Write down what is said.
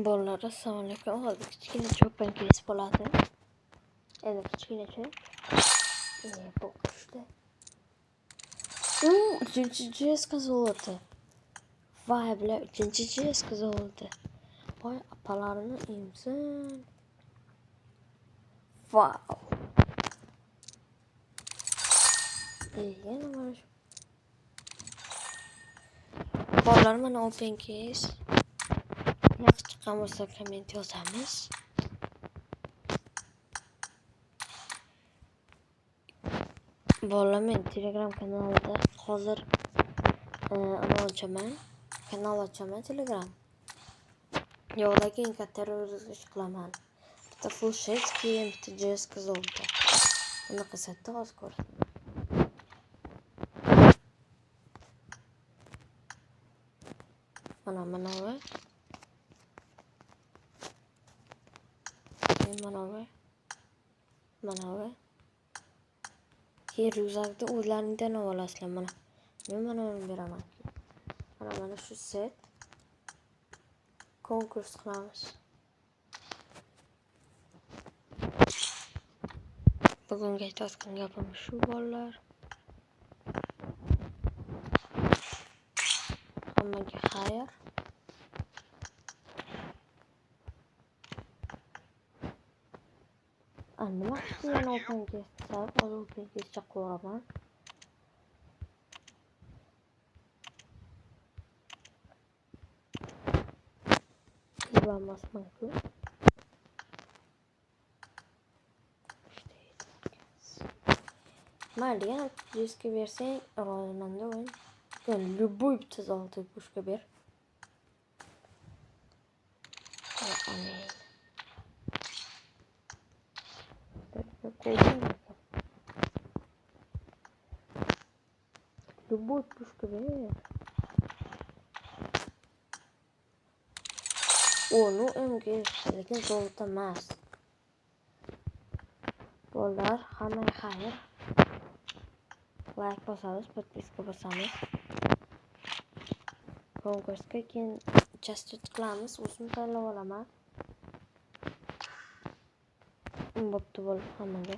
Bolalar assalomu alaykum. Hozir kichkina cho'pon kes bo'ladi. Endi kichkinacha. Bu qushda. Uchinchi JS qizildi. Voy, bular uchinchi JS qizildi. Voy, apalarini imsin. Wow. Yana mana shu. Bolalar mana open case. Yaxshi chiqqan bo'lsa komment yozamiz. Bolalar men Telegram kanalida hozir kanal ochaman Telegram. Yo'ldagi eng katta ro'zg'or qilaman. Bitta full set keyin bitta JS qizildi. Buni qilsa-da hozir ko'ring. Mana va keyin ryuzakni o'zlaringdan olasizlar mana. Men mana buni beraman. Mana shu set konkurs qilamiz. Bugungi aytayotgan gapim shu bolalar. Hammaga xayr. Nima qilgan open kesda, open kesda qo'raman. Bilmasman-ku. Mayli, yana diska bersang, rozimanda o'yin. Любой bitta zolti pushka ber. Amin. Любой pushka ber. Onu emge, lekin zolta emas. Bolalar, hammaga xayr. Like bosamiz, podpiska bosamiz. Konkursga keyin just qilamiz, o'zim tanlab olaman. Bo'pti bo'lib hammaga.